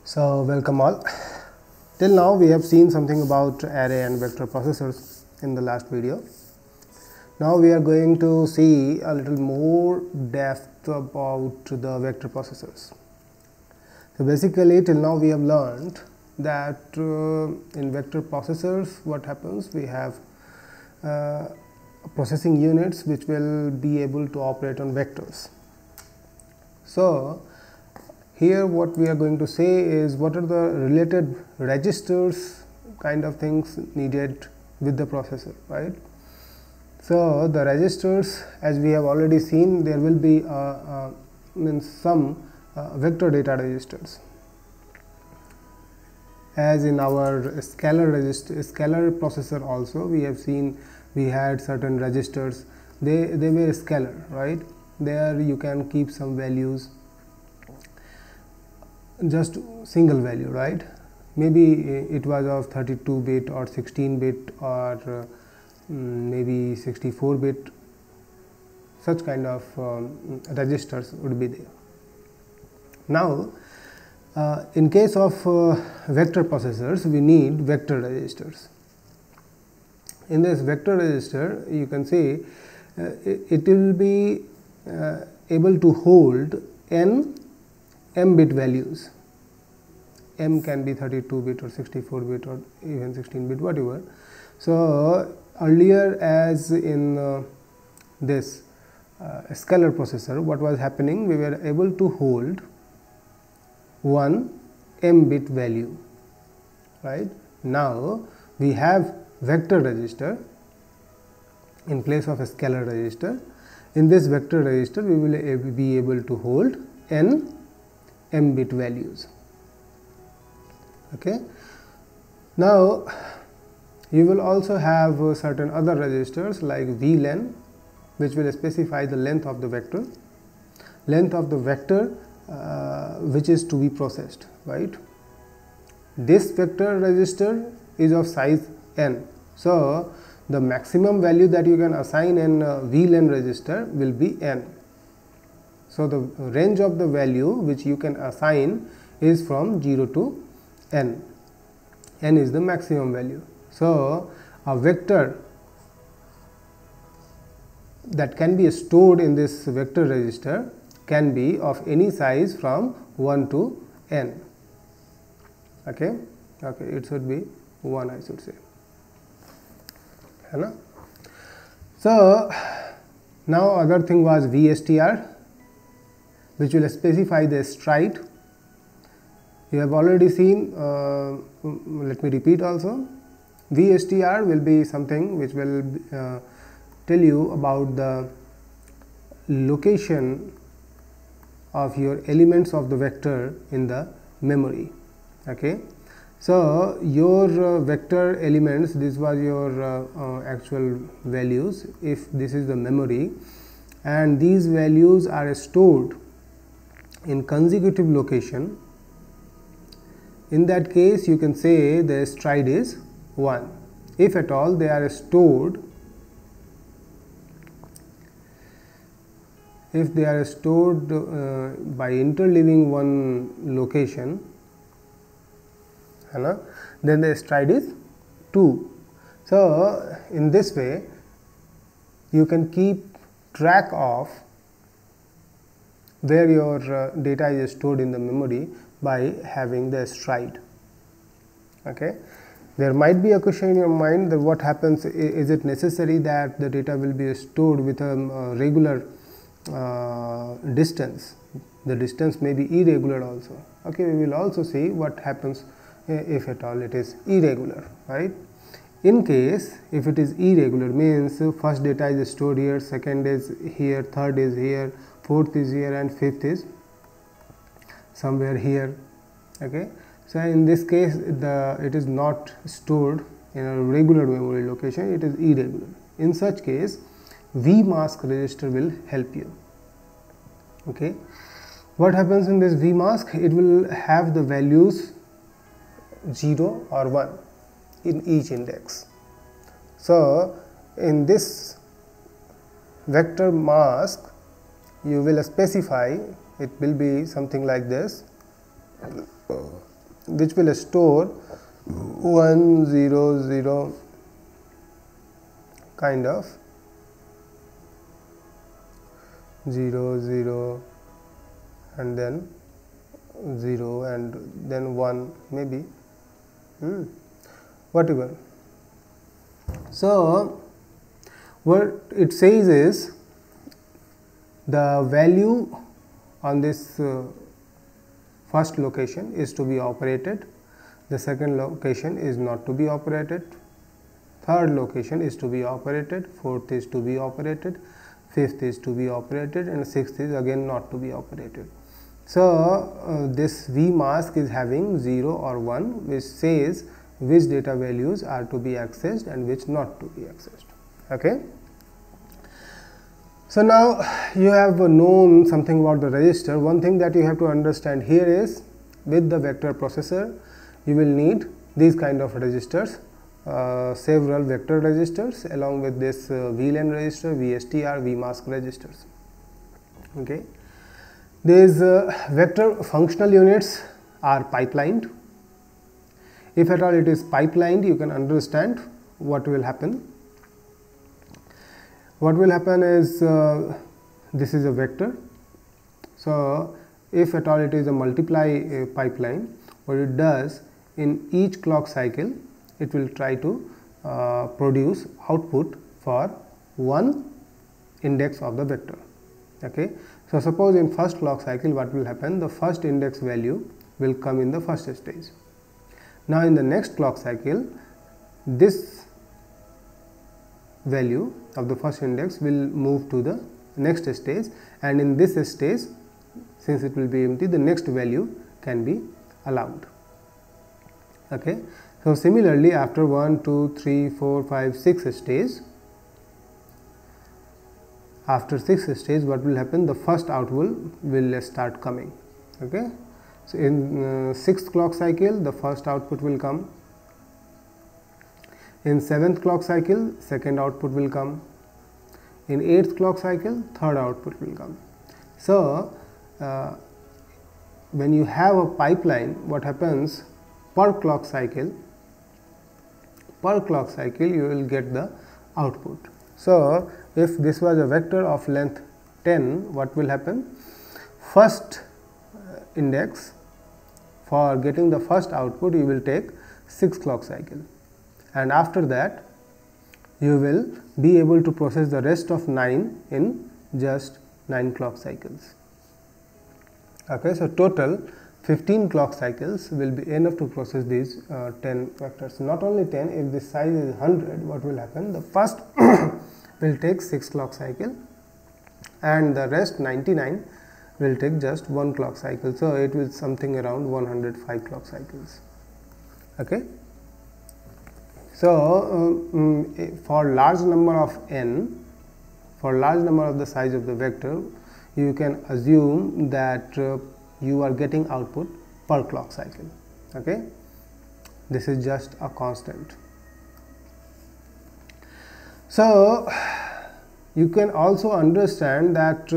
So welcome all. Till now we have seen something about array and vector processors in the last video. Now we are going to see a little more depth about the vector processors. So basically till now we have learned that in vector processors what happens, we have processing units which will be able to operate on vectors. So here what we are going to say is what are the related registers kind of things needed with the processor, right? So the registers, as we have already seen, there will be some vector data registers. As in our scalar processor also, we have seen we had certain registers. They were scalar, right? There you can keep some values, just single value, right? Maybe it was of 32-bit or 16-bit or maybe 64-bit. Such kind of registers would be there. Now in case of vector processors, we need vector registers. In this vector register, you can see it will be able to hold m-bit values. M can be 32-bit or 64-bit or even 16-bit, whatever. So earlier, as in this scalar processor, what was happening, we were able to hold one m-bit value, right? Now we have vector register in place of a scalar register. In this vector register, we will be able to hold n m-bit values. Okay. Now you will also have certain other registers like vlen, which will specify the length of the vector, which is to be processed, right? This vector register is of size n, so the maximum value that you can assign in vlen register will be n. So the range of the value which you can assign is from 0 to n. N is the maximum value. So a vector that can be stored in this vector register can be of any size from 1 to n. Okay, it should be 1, I should say. So now other thing was VSTR, which will specify the stride. You have already seen, let me repeat also. VSTR will be something which will tell you about the location of your elements of the vector in the memory. Okay, so your vector elements, this was your actual values, if this is the memory, and these values are stored in consecutive location. In that case, you can say the stride is 1. If at all they are stored, if they are stored by interleaving one location, then the stride is 2. So in this way you can keep track of where your data is stored in the memory by having the stride. Okay, there might be a question in your mind that what happens, is it necessary that the data will be stored with a regular distance? The distance may be irregular also. Okay, we will also see what happens if at all it is irregular, right? In case if it is irregular, means first data is stored here, second is here, third is here, fourth is here, and fifth is somewhere here. Okay, so in this case it is not stored in a regular memory location, it is irregular. In such case, VMask register will help you. Okay, what happens in this VMask? It will have the values 0 or 1 in each index. So in this vector mask, you will specify, it will be something like this. which will store 1 0 0 kind of 0 0 and then 0 and then 1 maybe, whatever. So what it says is the value on this first location is to be operated, the second location is not to be operated, third location is to be operated, fourth is to be operated, fifth is to be operated, and sixth is again not to be operated. So this vmask is having 0 or 1, which says which data values are to be accessed and which not to be accessed. Okay. So now you have known something about the register. One thing that you have to understand here is, with the vector processor you will need these kind of registers, several vector registers along with this VLAN register, VSTR, vmask registers. Okay. These vector functional units are pipelined. If at all it is pipelined, you can understand what will happen. What will happen is, this is a vector. So if at all it is a multiply pipeline, what it does, in each clock cycle it will try to produce output for one index of the vector. Okay. So suppose in first clock cycle what will happen, the first index value will come in the first stage. Now in the next clock cycle, this value of the first index will move to the next stage, and in this stage, since it will be empty, the next value can be allowed. Okay. So similarly, after 1 2 3 4 5 6 stage, after 6 stage what will happen, the first output will start coming. Okay. So in 6th clock cycle the first output will come, in 7th clock cycle second output will come, in 8th clock cycle third output will come. So when you have a pipeline, what happens, per clock cycle you will get the output. So if this was a vector of length 10, what will happen, first index, for getting the first output you will take 6 clock cycle, and after that you will be able to process the rest of 9 in just 9 clock cycles. Okay. So total 15 clock cycles will be enough to process these 10 vectors. Not only 10, if the size is 100, what will happen, the first will take 6 clock cycle and the rest 99 will take just 1 clock cycle. So it will something around 105 clock cycles. Okay. So for large number of n, for large number of the size of the vector, you can assume that you are getting output per clock cycle. Okay. This is just a constant. So you can also understand that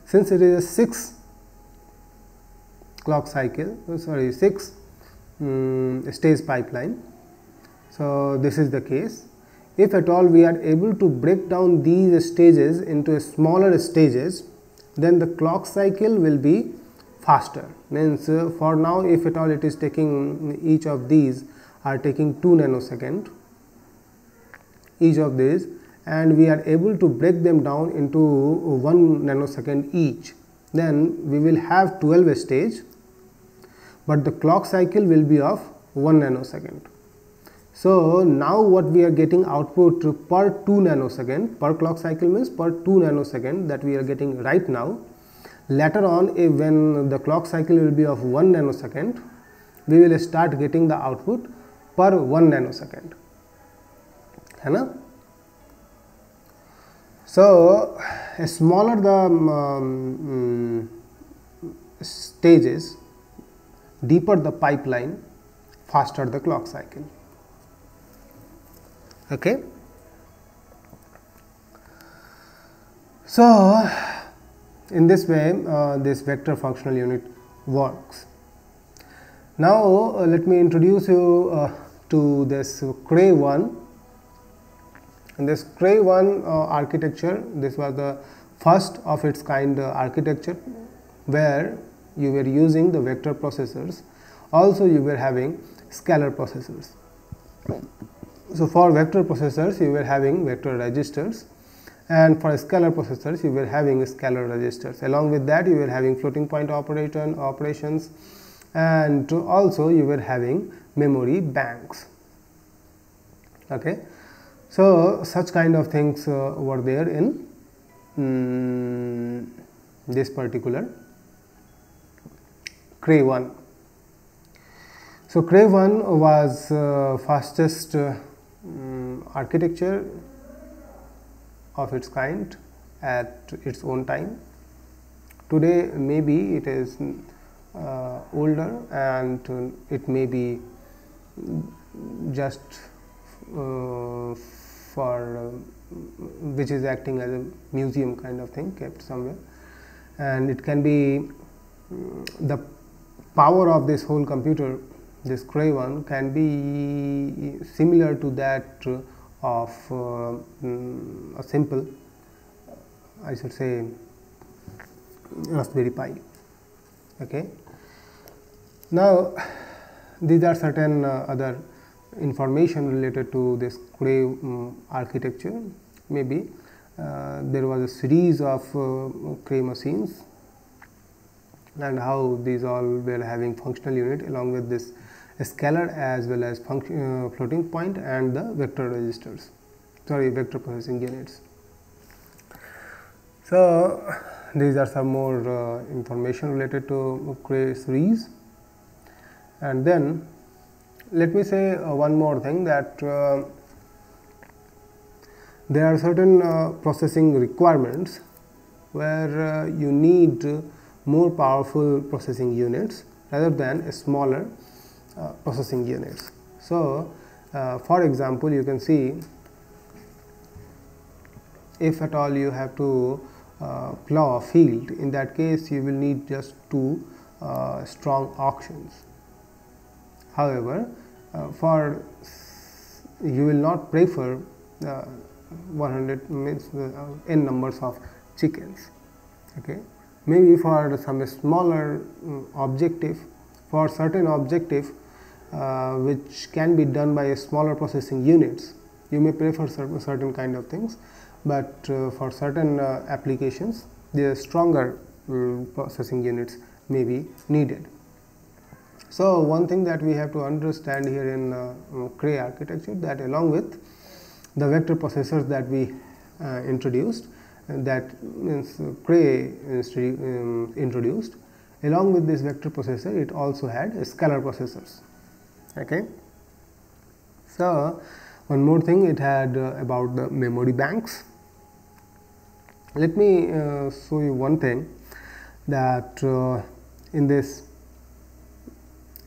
since it is a 6 clock cycle, 6 stage pipeline, so this is the case. If at all we are able to break down these stages into smaller stages, then the clock cycle will be faster. Means for now, if at all it is taking, each of these are taking 2 nanosecond each of these, and we are able to break them down into 1 nanosecond each, then we will have 12 stage, but the clock cycle will be of 1 nanosecond. So now what we are getting output per 2 nanosecond, per clock cycle means per 2 nanosecond that we are getting right now. Later on, when the clock cycle will be of 1 nanosecond, we will start getting the output per 1 nanosecond. है ना? So smaller the stages, deeper the pipeline, faster the clock cycle. Okay. So in this way this vector functional unit works. Now let me introduce you to this Cray 1. In this Cray 1 architecture, this was the first of its kind architecture where you were using the vector processors. Also you were having scalar processors. So for vector processors you were having vector registers, and for scalar processors you were having scalar registers. Along with that you were having floating point operations, and also you were having memory banks. Okay, so such kind of things were there in this particular Cray 1. So Cray 1 was fastest architecture of its kind at its own time. Today maybe it is older, and it may be just for which is acting as a museum kind of thing, kept somewhere, and it can be the power of this whole computer, this Cray 1, can be similar to that of a simple, I should say, Raspberry Pi. Okay. Now these are certain other information related to this Cray architecture. Maybe there was a series of Cray machines, and how these all were having functional unit along with this scalar as well as floating point and the vector registers, vector processing units. So these are some more information related to Cray series. And then let me say one more thing, that there are certain processing requirements where you need more powerful processing units rather than smaller processing units. So for example, you can see, if at all you have to plow a field, in that case you will need just 2 strong auctions. However, for you will not prefer 100 means n numbers of chickens. Okay, maybe for some smaller objective, for certain objective which can be done by smaller processing units, you may prefer certain kind of things, but for certain applications the stronger processing units may be needed. So one thing that we have to understand here in Cray architecture, that along with the vector processors that we introduced, that means Cray introduced, along with this vector processor it also had scalar processors. Okay. So one more thing, it had about the memory banks. Let me show you one thing, that in this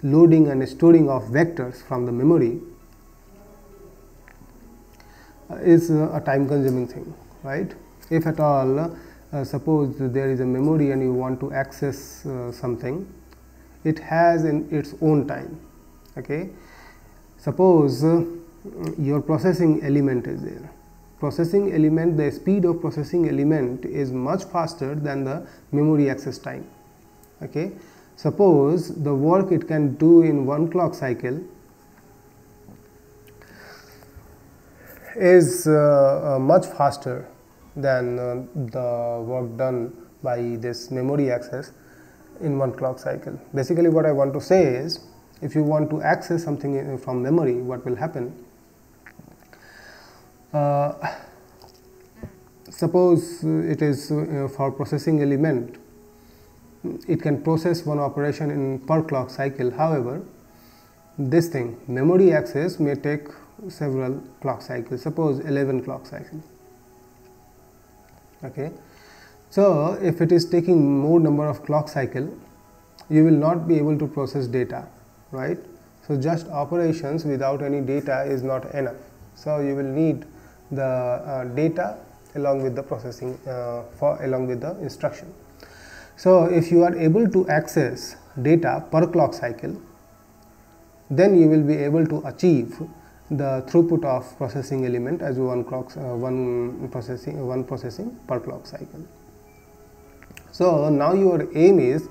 loading and storing of vectors from the memory is a time consuming thing, right? If at all suppose there is a memory and you want to access something, it has in its own time. Okay, suppose your processing element is there. Processing element, the speed of processing element is much faster than the memory access time. Okay, suppose the work it can do in 1 clock cycle is much faster than the work done by this memory access in 1 clock cycle. Basically what I want to say is, if you want to access something from memory, what will happen? Suppose it is for processing element, it can process one operation in per clock cycle. However, this thing, memory access, may take several clock cycles, suppose 11 clock cycles. Okay, so if it is taking more number of clock cycle, you will not be able to process data, right? So just operations without any data is not enough. So you will need the data along with the processing along with the instruction. So if you are able to access data per clock cycle, then you will be able to achieve the throughput of processing element as one processing per clock cycle. So now your aim is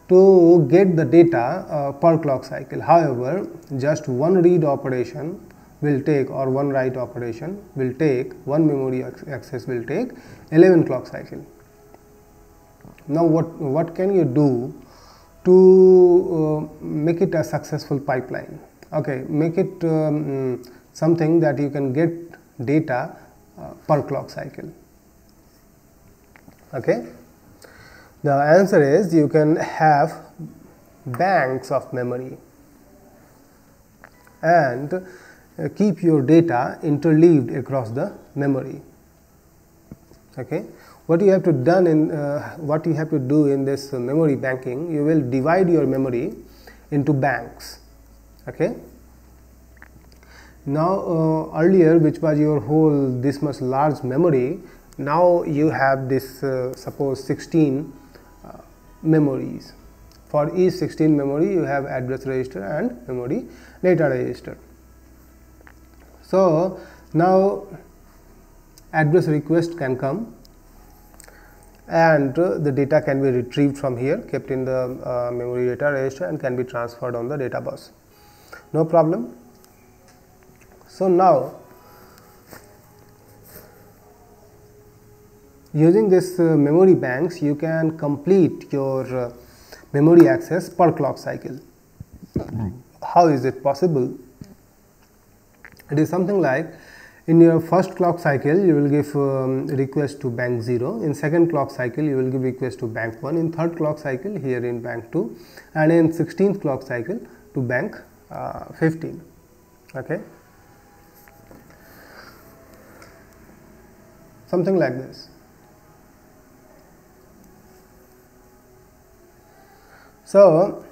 to get the data per clock cycle. However, just one read operation will take, or one write operation will take, one memory access will take 11 clock cycle. Now what can you do to make it a successful pipeline? Okay, make it something that you can get data per clock cycle. Okay, the answer is you can have banks of memory and keep your data interleaved across the memory. Okay, what you have to do in this memory banking, you will divide your memory into banks. Okay, now earlier, which was your whole this much large memory, now you have this suppose 16 memories. For each 16 memory you have address register and memory data register. So now address request can come and the data can be retrieved from here, kept in the memory data register, and can be transferred on the data bus. No problem. So now using this memory banks, you can complete your memory access per clock cycle. How is it possible? It is something like, in your first clock cycle you will give request to bank 0, in second clock cycle you will give request to bank 1, in third clock cycle here in bank 2, and in 16th clock cycle to bank 15. Okay, something like this. So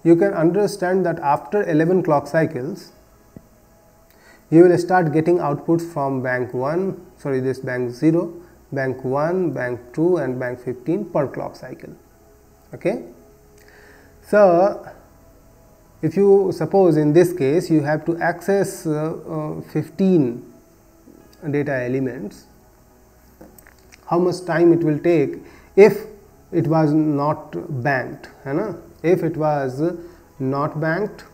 you can understand that after 11 clock cycles you will start getting outputs from bank 1, sorry, this bank 0, bank 1, bank 2 and bank 15 per clock cycle. Okay, so if you suppose in this case you have to access 15 data elements, how much time it will take if it was not banked? If it was not banked,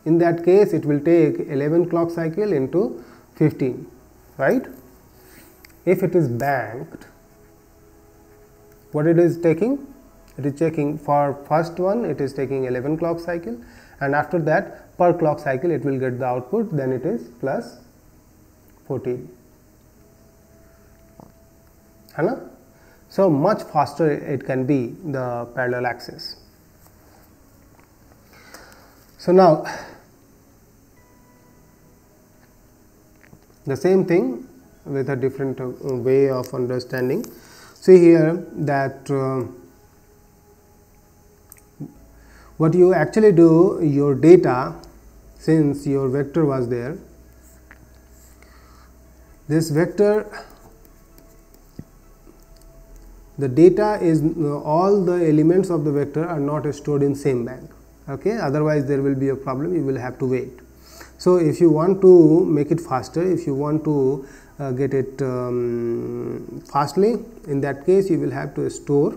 in that case it will take 11 clock cycle into 15, right? If it is banked, what it is taking? It is taking, for first one it is taking 11 clock cycle, and after that per clock cycle it will get the output, then it is plus 14. So much faster it can be, the parallel access. So now the same thing with a different way of understanding. See here that what you actually do, your data, since your vector was there, this vector, the data is all the elements of the vector are not stored in same bank. Okay, otherwise there will be a problem, you will have to wait. So if you want to make it faster, if you want to get it fastly, in that case you will have to store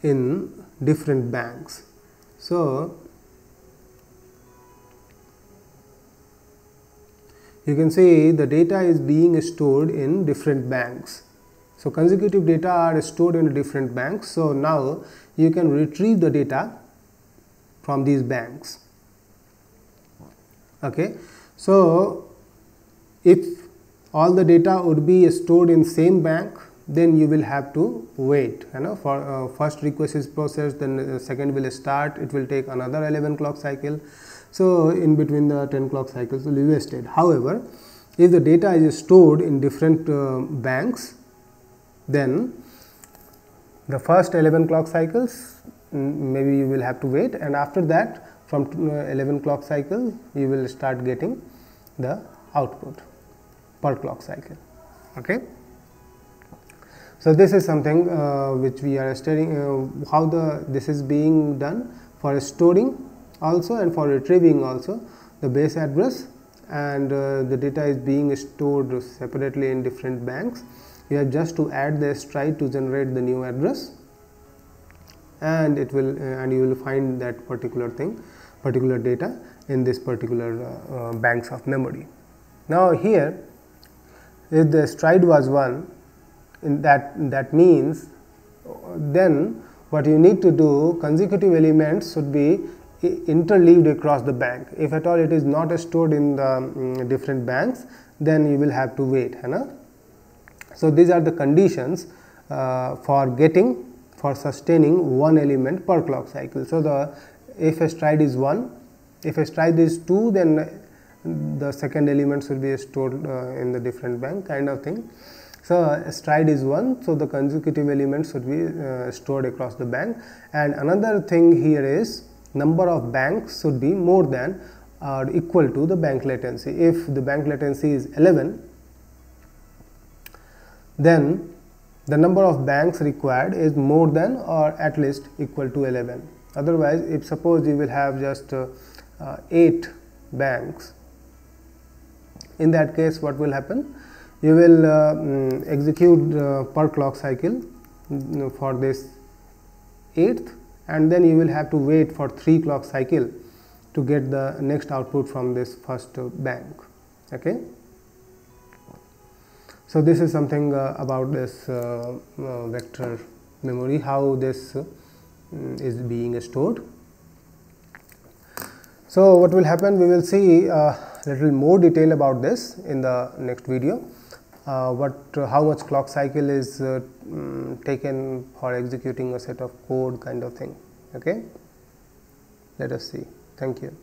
in different banks. So you can say the data is being stored in different banks. So consecutive data are stored in different banks. So now you can retrieve the data from these banks. Okay, so if all the data would be stored in same bank, then you will have to wait, for first request is processed, then second will start, it will take another 11 clock cycle. So in between the 10 clock cycles will be wasted. However, if the data is stored in different banks, then the first 11 clock cycles maybe you will have to wait, and after that from 11 clock cycle you will start getting the output per clock cycle. Okay, So this is something which we are studying, how this is being done for storing also and for retrieving also the base address, and the data is being stored separately in different banks. You have just to add the stride to generate the new address, and it will and you will find that particular data in this particular banks of memory. Now here, if the stride was 1, that means then what you need to do, consecutive elements should be interleaved across the bank. If at all it is not stored in the different banks, then you will have to wait. So these are the conditions for sustaining one element per clock cycle. So if a stride is 1, if a stride is 2, then the second element should be stored in the different bank, kind of thing. So a stride is 1, so the consecutive elements should be stored across the bank. And another thing here is number of banks should be more than or equal to the bank latency. If the bank latency is 11, then the number of banks required is more than or at least equal to 11. Otherwise, if suppose you will have just 8 banks, in that case what will happen? You will execute per clock cycle for this 8th, and then you will have to wait for 3 clock cycle to get the next output from this first bank. Okay. So this is something about this vector memory, how this is being stored. So what will happen, we will see little more detail about this in the next video. How much clock cycle is taken for executing a set of code, kind of thing. Okay, let us see. Thank you.